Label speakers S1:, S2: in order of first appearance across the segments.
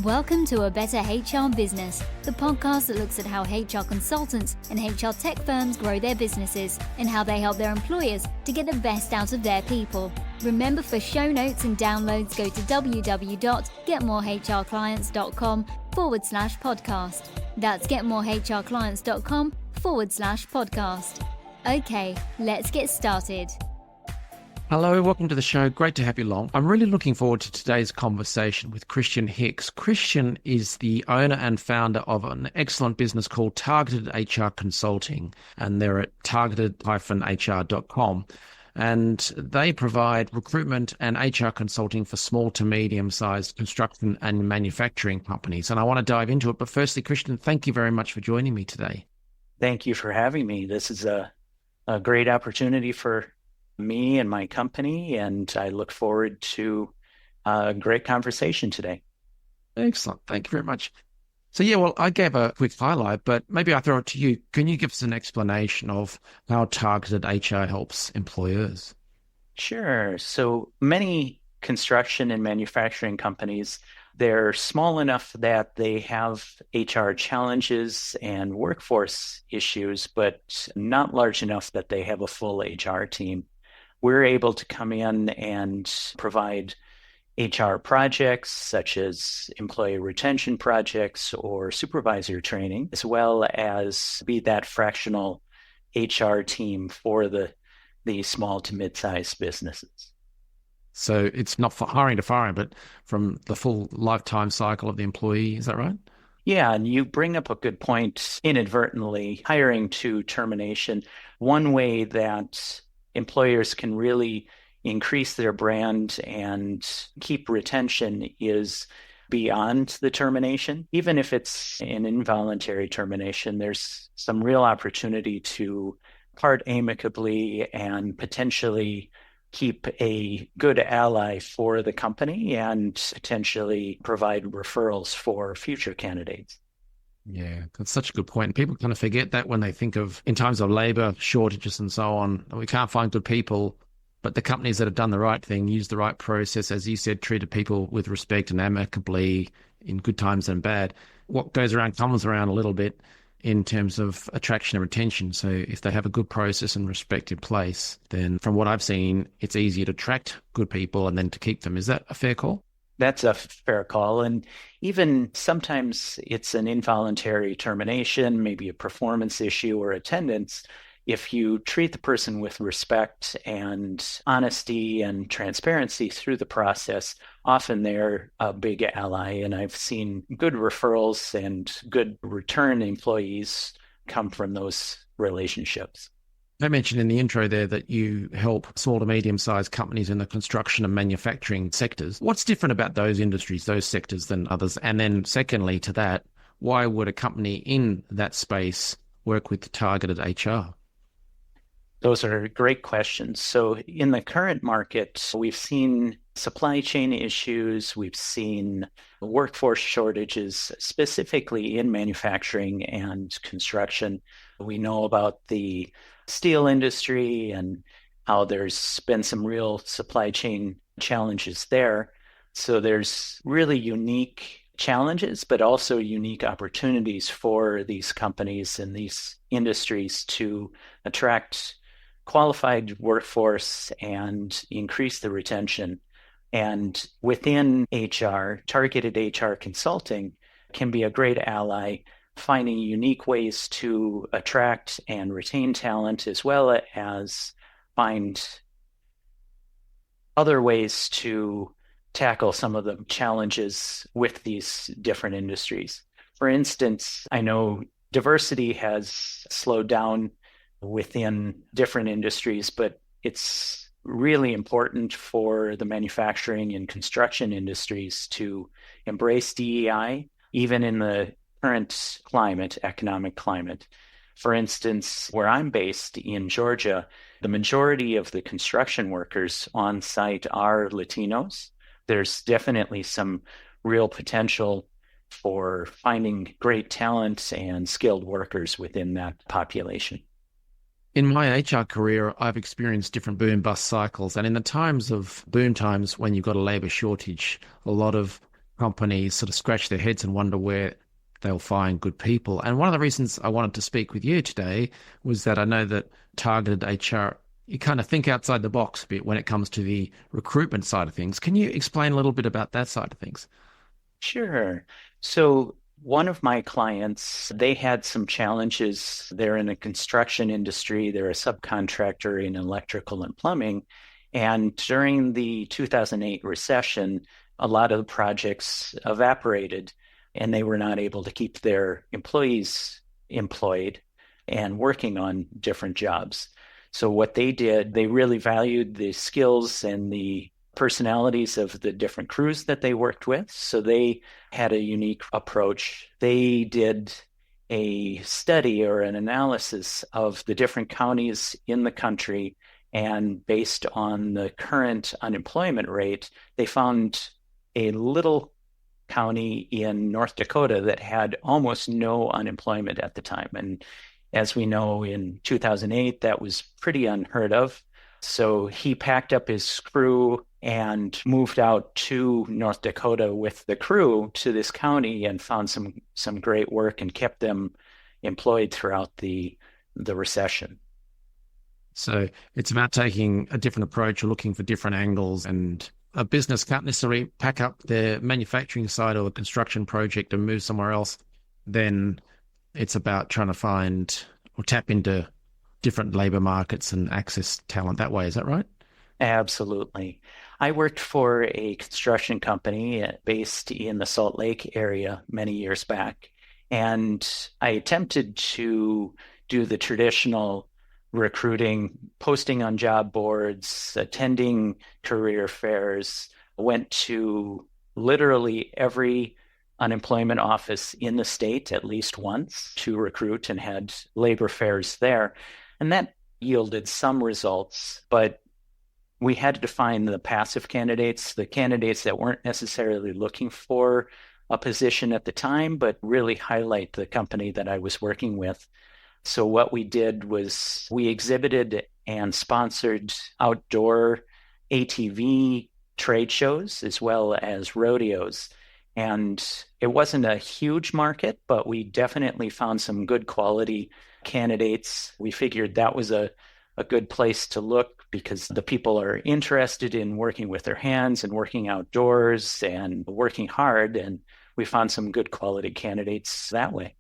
S1: Welcome to A Better HR Business, the podcast that looks at how HR consultants and HR tech firms grow their businesses and how they help their employers to get the best out of their people. Remember, for show notes and downloads, go to www.getmorehrclients.com/podcast. That's getmorehrclients.com/podcast. Okay, let's get started.
S2: Hello, welcome to the show. Great to have you along. I'm really looking forward to today's conversation with Christian Hicks. Christian is the owner and founder of an excellent business called Targeted HR Consulting, and they're at targeted-hr.com. And they provide recruitment and HR consulting for small to medium-sized construction and manufacturing companies. And I want to dive into it. But firstly, Christian, thank you very much for joining me today.
S3: Thank you for having me. This is a great opportunity for me and my company, and I look forward to a great conversation today.
S2: Excellent. Thank you very much. So I gave a quick highlight, but maybe I throw it to you. Can you give us an explanation of how targeted HR helps employers?
S3: Sure. So many construction and manufacturing companies, they're small enough that they have HR challenges and workforce issues, but not large enough that they have a full HR team. We're able to come in and provide HR projects such as employee retention projects or supervisor training, as well as be that fractional HR team for the small to mid-sized businesses.
S2: So it's not for hiring to firing, but from the full lifetime cycle of the employee. Is that right?
S3: Yeah, and you bring up a good point, inadvertently, hiring to termination. One way that employers can really increase their brand and keep retention is beyond the termination. Even if it's an involuntary termination, there's some real opportunity to part amicably and potentially keep a good ally for the company and potentially provide referrals for future candidates.
S2: Yeah, that's such a good point. People kind of forget that when they think of, in times of labor shortages and so on, we can't find good people, but the companies that have done the right thing, used the right process, as you said, treated people with respect and amicably in good times and bad. What goes around comes around a little bit in terms of attraction and retention. So if they have a good process and respect in place, then from what I've seen, it's easier to attract good people and then to keep them. Is that a fair call?
S3: That's a fair call. And even sometimes it's an involuntary termination, maybe a performance issue or attendance. If you treat the person with respect and honesty and transparency through the process, often they're a big ally. And I've seen good referrals and good return employees come from those relationships.
S2: I mentioned in the intro there that you help small to medium-sized companies in the construction and manufacturing sectors. What's different about those industries, those sectors than others? And then secondly to that, why would a company in that space work with targeted HR?
S3: Those are great questions. So in the current market, we've seen supply chain issues, we've seen workforce shortages, specifically in manufacturing and construction. We know about the steel industry and how there's been some real supply chain challenges there. So there's really unique challenges, but also unique opportunities for these companies and these industries to attract qualified workforce and increase the retention. And within HR, targeted HR consulting can be a great ally, finding unique ways to attract and retain talent, as well as find other ways to tackle some of the challenges with these different industries. For instance, I know diversity has slowed down within different industries, but it's really important for the manufacturing and construction industries to embrace DEI, even in the current climate, economic climate. For instance, where I'm based in Georgia, the majority of the construction workers on site are Latinos. There's definitely some real potential for finding great talent and skilled workers within that population.
S2: In my HR career, I've experienced different boom bust cycles. And in the times of boom times, when you've got a labor shortage, a lot of companies sort of scratch their heads and wonder where they'll find good people. And one of the reasons I wanted to speak with you today was that I know that targeted HR, you kind of think outside the box a bit when it comes to the recruitment side of things. Can you explain a little bit about that side of things?
S3: Sure. So one of my clients, they had some challenges. They're in the construction industry. They're a subcontractor in electrical and plumbing. And during the 2008 recession, a lot of the projects evaporated and they were not able to keep their employees employed and working on different jobs. So what they did, they really valued the skills and the personalities of the different crews that they worked with. So they had a unique approach. They did a study or an analysis of the different counties in the country. And based on the current unemployment rate, they found a little county in North Dakota that had almost no unemployment at the time. And as we know, in 2008, that was pretty unheard of. So he packed up his crew and moved out to North Dakota with the crew to this county and found some great work and kept them employed throughout the recession.
S2: So it's about taking a different approach or looking for different angles, and a business can't necessarily pack up their manufacturing side or a construction project and move somewhere else. Then it's about trying to find or tap into different labor markets and access talent that way. Is that right?
S3: Absolutely. I worked for a construction company based in the Salt Lake area many years back, and I attempted to do the traditional recruiting, posting on job boards, attending career fairs, went to literally every unemployment office in the state at least once to recruit and had labor fairs there. And that yielded some results, but we had to find the passive candidates, the candidates that weren't necessarily looking for a position at the time, but really highlight the company that I was working with. So what we did was we exhibited and sponsored outdoor ATV trade shows as well as rodeos. And it wasn't a huge market, but we definitely found some good quality candidates. We figured that was a good place to look because the people are interested in working with their hands and working outdoors and working hard. And we found some good quality candidates that way.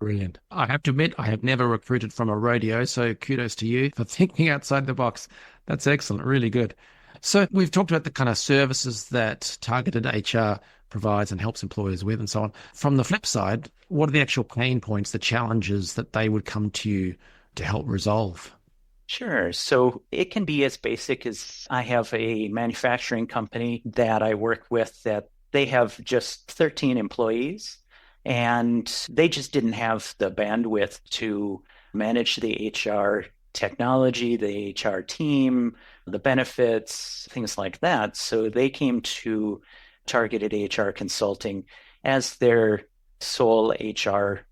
S2: Brilliant. I have to admit, I have never recruited from a rodeo, so kudos to you for thinking outside the box. That's excellent. Really good. So we've talked about the kind of services that targeted HR provides and helps employers with and so on. From the flip side, what are the actual pain points, the challenges that they would come to you to help resolve?
S3: Sure. So it can be as basic as I have a manufacturing company that I work with that they have just 13 employees. And they just didn't have the bandwidth to manage the HR technology, the HR team, the benefits, things like that. So they came to Targeted HR Consulting as their sole HR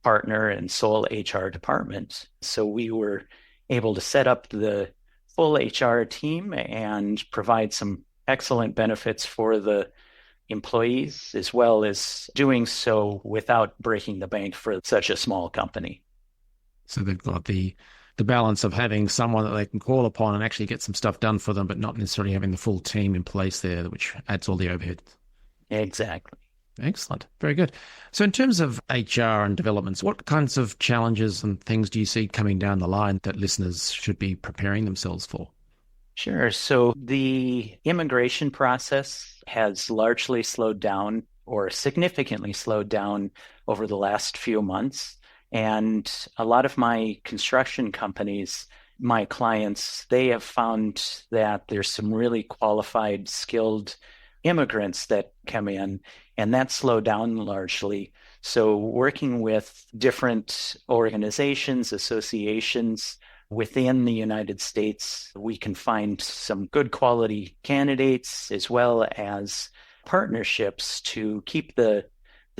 S3: partner and sole HR department. So we were able to set up the full HR team and provide some excellent benefits for the employees, as well as doing so without breaking the bank for such a small company.
S2: So they've got the balance of having someone that they can call upon and actually get some stuff done for them, but not necessarily having the full team in place there, which adds all the overhead.
S3: Exactly.
S2: Excellent. Very good. So in terms of HR and developments, what kinds of challenges and things do you see coming down the line that listeners should be preparing themselves for?
S3: Sure. So the immigration process has largely slowed down or significantly slowed down over the last few months. And a lot of my construction companies, my clients, they have found that there's some really qualified, skilled immigrants that come in, and that slowed down largely. So working with different organizations, associations, within the United States, we can find some good quality candidates as well as partnerships to keep the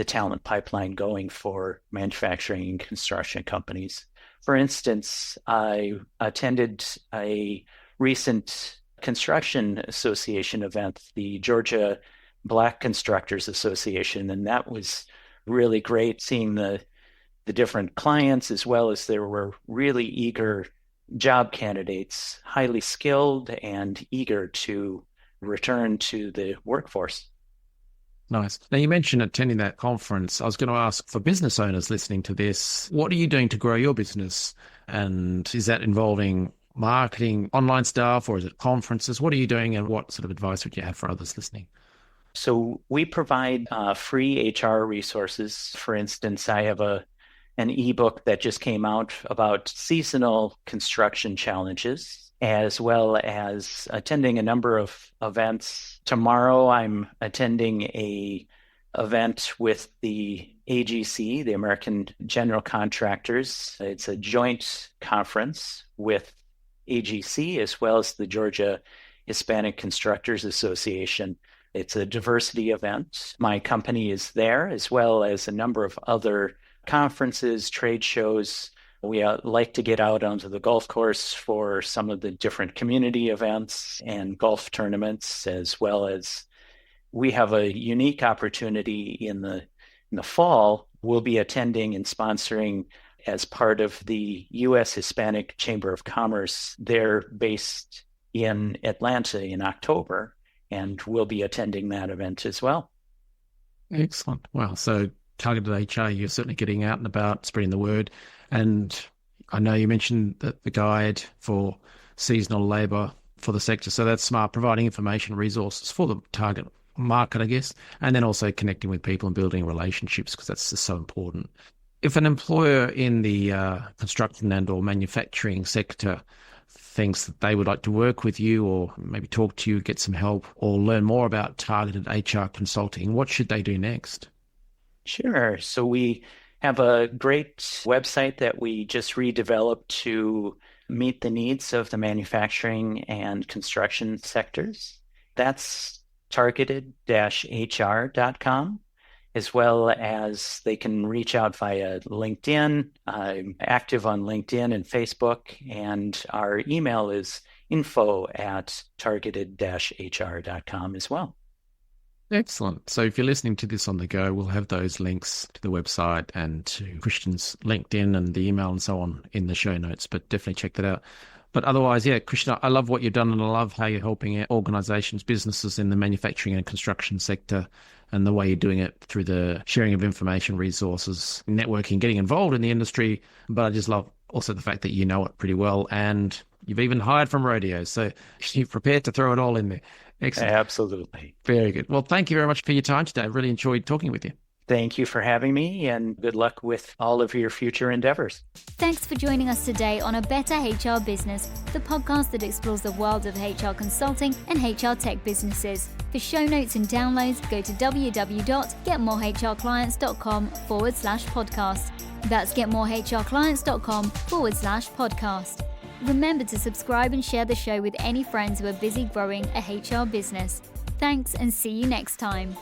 S3: talent pipeline going for manufacturing and construction companies. For instance, I attended a recent construction association event, the Georgia Black Constructors Association. And that was really great seeing the different clients, as well as there were really eager job candidates, highly skilled and eager to return to the workforce.
S2: Nice. Now, you mentioned attending that conference. I was going to ask, for business owners listening to this, what are you doing to grow your business? And is that involving marketing, online stuff, or is it conferences? What are you doing, and what sort of advice would you have for others listening?
S3: So we provide free HR resources. For instance, I have an ebook that just came out about seasonal construction challenges, as well as attending a number of events. Tomorrow, I'm attending a event with the AGC, the American General Contractors. It's a joint conference with AGC as well as the Georgia Hispanic Constructors Association. It's a diversity event. My company is there, as well as a number of other conferences, trade shows. We like to get out onto the golf course for some of the different community events and golf tournaments, as well as we have a unique opportunity in the fall. We'll be attending and sponsoring as part of the U.S. Hispanic Chamber of Commerce. They're based in Atlanta in October, and we'll be attending that event as well.
S2: Excellent. Wow. So targeted HR, you're certainly getting out and about, spreading the word. And I know you mentioned that the guide for seasonal labour for the sector. So that's smart, providing information, resources for the target market, I guess, and then also connecting with people and building relationships, because that's just so important. If an employer in the construction and or manufacturing sector thinks that they would like to work with you, or maybe talk to you, get some help, or learn more about targeted HR consulting, what should they do next?
S3: Sure. So we have a great website that we just redeveloped to meet the needs of the manufacturing and construction sectors. That's targeted-hr.com, as well as they can reach out via LinkedIn. I'm active on LinkedIn and Facebook, and our email is info@targeted-hr.com as well.
S2: Excellent. So if you're listening to this on the go, we'll have those links to the website and to Christian's LinkedIn and the email and so on in the show notes, but definitely check that out. But otherwise, yeah, Christian, I love what you've done, and I love how you're helping organisations, businesses in the manufacturing and construction sector, and the way you're doing it through the sharing of information, resources, networking, getting involved in the industry. But I just love also the fact that you know it pretty well, and you've even hired from rodeos. So you're prepared to throw it all in there. Excellent.
S3: Absolutely.
S2: Very good. Well, thank you very much for your time today. I really enjoyed talking with you.
S3: Thank you for having me, and good luck with all of your future endeavors.
S1: Thanks for joining us today on A Better HR Business, the podcast that explores the world of HR consulting and HR tech businesses. For show notes and downloads, go to www.getmorehrclients.com/podcast. That's getmorehrclients.com/podcast. Remember to subscribe and share the show with any friends who are busy growing a HR business. Thanks, and see you next time.